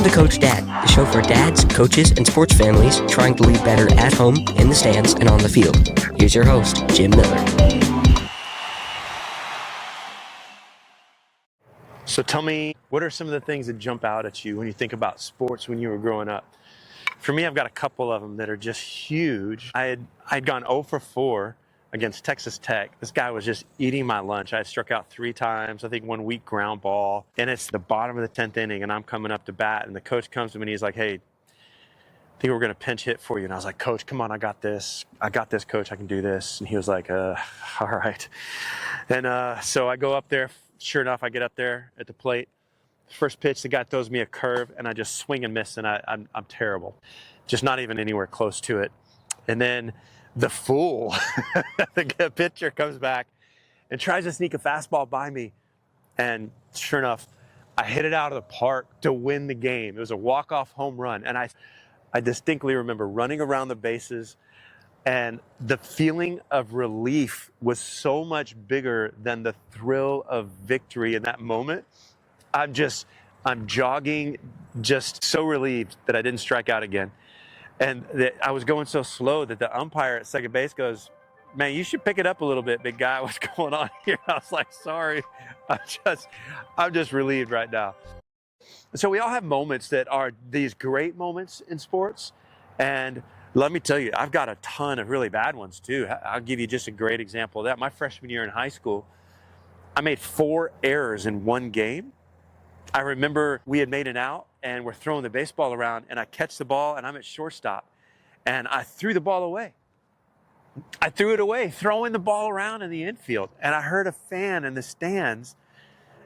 to CoachDad, the show for dads, coaches, and sports families trying to lead better at home, in the stands, and on the field. Here's your host, Jim Miller. So tell me, what are some of the things that jump out at you when you think about sports when you were growing up? For me, I've got a couple of them that are just huge. I'd gone 0 for 4 against Texas Tech. This guy was just eating my lunch. I had struck out 3 times, I think 1 weak ground ball. And it's the bottom of the 10th inning, and I'm coming up to bat, and the coach comes to me and he's like, "Hey, I think we're going to pinch hit for you." And I was like, "Coach, come on, I got this, coach, I can do this." And he was like, all right. And so I go up there. Sure enough, I get up there at the plate. First pitch, the guy throws me a curve, and I just swing and miss, and I'm terrible. Just not even anywhere close to it. And then the fool, the pitcher comes back and tries to sneak a fastball by me. And sure enough, I hit it out of the park to win the game. It was a walk-off home run. And I distinctly remember running around the bases, and the feeling of relief was so much bigger than the thrill of victory in that moment. I'm jogging, just so relieved that I didn't strike out again. And I was going so slow that the umpire at second base goes, "Man, you should pick it up a little bit, big guy. What's going on here?" I was like, "Sorry, I'm just relieved right now." So we all have moments that are these great moments in sports. And let me tell you, I've got a ton of really bad ones too. I'll give you just a great example of that. My freshman year in high school, I made 4 errors in 1 game. I remember we had made an out and we're throwing the baseball around, and I catch the ball and I'm at shortstop, and I threw the ball away. I threw it away, throwing the ball around in the infield. And I heard a fan in the stands.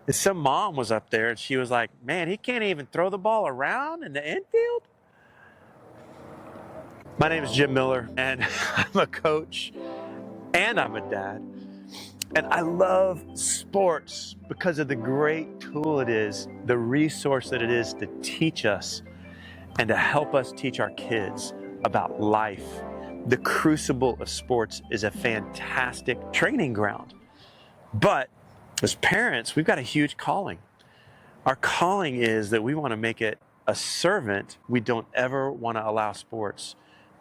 Some mom was up there and she was like, "Man, he can't even throw the ball around in the infield." My name is Jim Miller, and I'm a coach and I'm a dad. And I love sports because of the great tool it is, the resource that it is to teach us and to help us teach our kids about life. The crucible of sports is a fantastic training ground. But as parents, we've got a huge calling. Our calling is that we want to make it a servant. We don't ever want to allow sports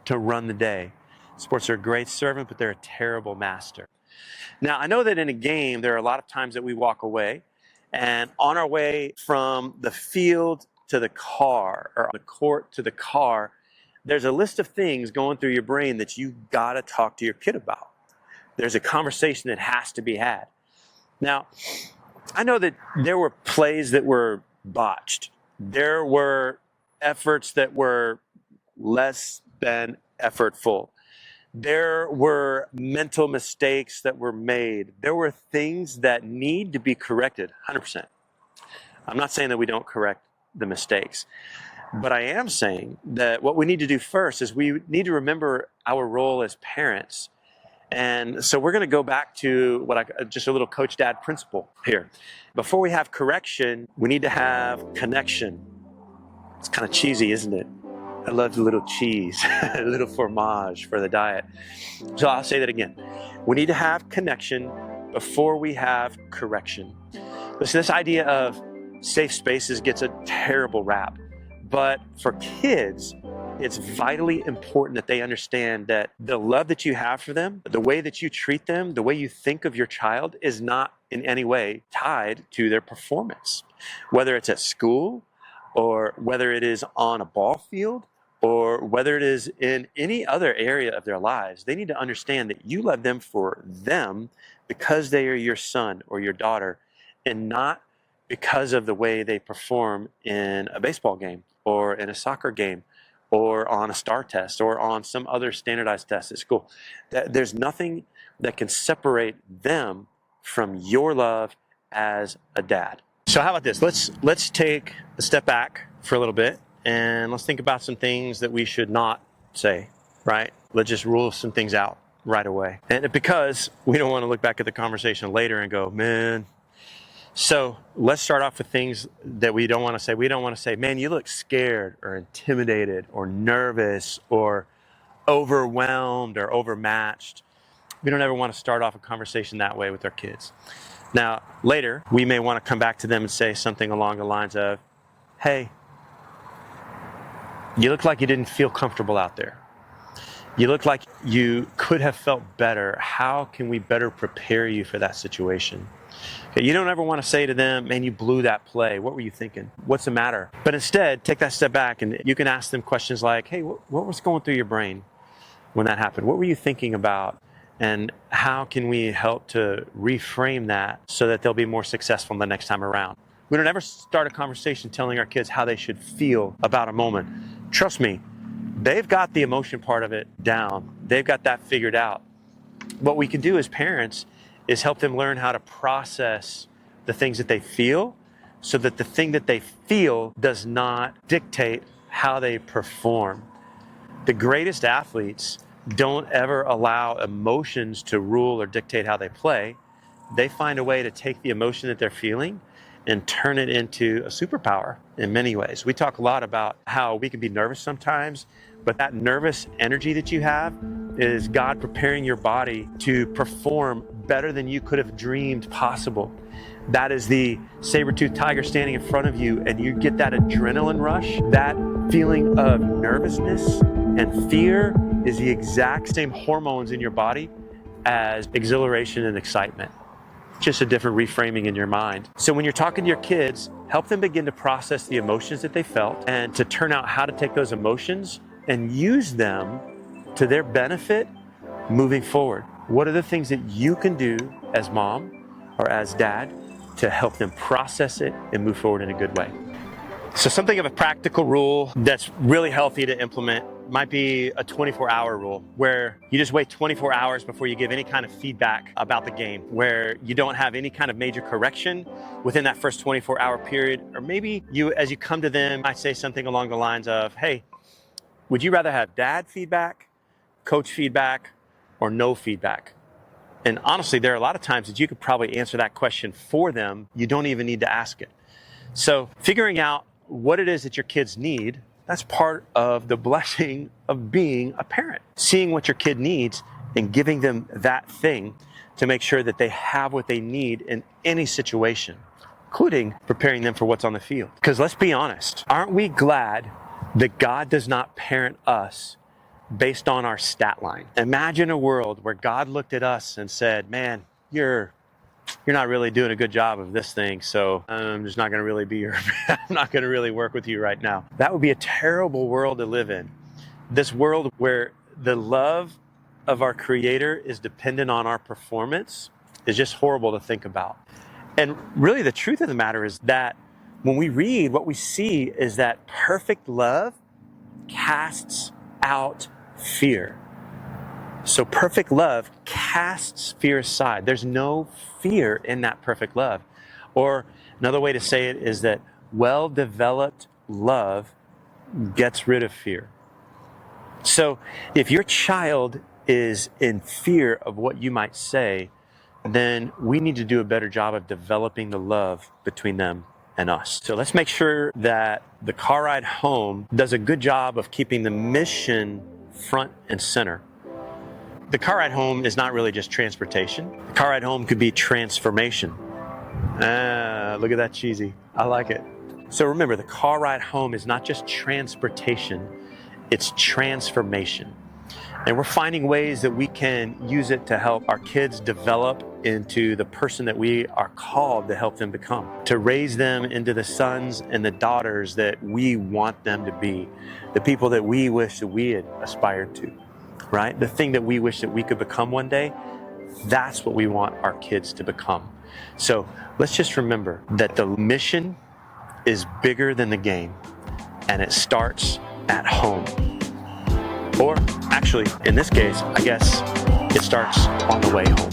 to run the day. Sports are a great servant, but they're a terrible master. Now, I know that in a game, there are a lot of times that we walk away, and on our way from the field to the car, or the court to the car, there's a list of things going through your brain that you gotta talk to your kid about. There's a conversation that has to be had. Now, I know that there were plays that were botched. There were efforts that were less than effortful. There were mental mistakes that were made. There were things that need to be corrected, 100%. I'm not saying that we don't correct the mistakes, but I am saying that what we need to do first is we need to remember our role as parents. And so we're going to go back to just a little CoachDad principle here. Before we have correction, we need to have connection. It's kind of cheesy, isn't it? I love a little cheese, a little fromage for the diet. So I'll say that again. We need to have connection before we have correction. Listen, this idea of safe spaces gets a terrible rap. But for kids, it's vitally important that they understand that the love that you have for them, the way that you treat them, the way you think of your child is not in any way tied to their performance. Whether it's at school, or whether it is on a ball field, or whether it is in any other area of their lives, they need to understand that you love them for them because they are your son or your daughter, and not because of the way they perform in a baseball game or in a soccer game or on a STAR test or on some other standardized test at school. There's nothing that can separate them from your love as a dad. So how about this? Let's take a step back for a little bit, and let's think about some things that we should not say, right? Let's just rule some things out right away. And because we don't want to look back at the conversation later and go, man. So let's start off with things that we don't want to say. We don't want to say, man, you look scared or intimidated or nervous or overwhelmed or overmatched. We don't ever want to start off a conversation that way with our kids. Now, later, we may want to come back to them and say something along the lines of, hey, You look like you didn't feel comfortable out there. You look like you could have felt better. How can we better prepare you for that situation? Okay, you don't ever want to say to them, man, you blew that play. What were you thinking? What's the matter? But instead, take that step back and you can ask them questions like, hey, what was going through your brain when that happened? What were you thinking about? And how can we help to reframe that so that they'll be more successful the next time around? We don't ever start a conversation telling our kids how they should feel about a moment. Trust me, they've got the emotion part of it down. They've got that figured out. What we can do as parents is help them learn how to process the things that they feel so that the thing that they feel does not dictate how they perform. The greatest athletes don't ever allow emotions to rule or dictate how they play. They find a way to take the emotion that they're feeling and turn it into a superpower in many ways. We talk a lot about how we can be nervous sometimes, but that nervous energy that you have is God preparing your body to perform better than you could have dreamed possible. That is the saber-toothed tiger standing in front of you, and you get that adrenaline rush. That feeling of nervousness and fear is the exact same hormones in your body as exhilaration and excitement. Just a different reframing in your mind. So when you're talking to your kids, help them begin to process the emotions that they felt and to turn out how to take those emotions and use them to their benefit moving forward. What are the things that you can do as mom or as dad to help them process it and move forward in a good way? So something of a practical rule that's really healthy to implement might be a 24-hour rule where you just wait 24 hours before you give any kind of feedback about the game, where you don't have any kind of major correction within that first 24-hour period. Or maybe you, as you come to them, might say something along the lines of, hey, would you rather have dad feedback, coach feedback, or no feedback? And honestly, there are a lot of times that you could probably answer that question for them. You don't even need to ask it. So figuring out what it is that your kids need, that's part of the blessing of being a parent. Seeing what your kid needs and giving them that thing to make sure that they have what they need in any situation, including preparing them for what's on the field. Because let's be honest, aren't we glad that God does not parent us based on our stat line? Imagine a world where God looked at us and said, man, you're not really doing a good job of this thing, so I'm just not going to really be your, I'm not going to really work with you right now. That would be a terrible world to live in. This world where the love of our Creator is dependent on our performance is just horrible to think about. And really the truth of the matter is that when we read, what we see is that perfect love casts out fear. So perfect love casts fear aside. There's no fear in that perfect love. Or another way to say it is that well-developed love gets rid of fear. So if your child is in fear of what you might say, then we need to do a better job of developing the love between them and us. So let's make sure that the car ride home does a good job of keeping the mission front and center. The car ride home is not really just transportation. The car ride home could be transformation. Look at that cheesy. I like it. So remember, the car ride home is not just transportation, it's transformation. And we're finding ways that we can use it to help our kids develop into the person that we are called to help them become, to raise them into the sons and the daughters that we want them to be, the people that we wish that we had aspired to. Right? The thing that we wish that we could become one day, that's what we want our kids to become. So let's just remember that the mission is bigger than the game, and it starts at home. Or actually, in this case, I guess it starts on the way home.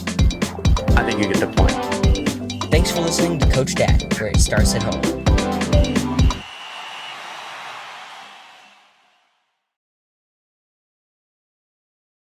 I think you get the point. Thanks for listening to Coach Dad, where it starts at home.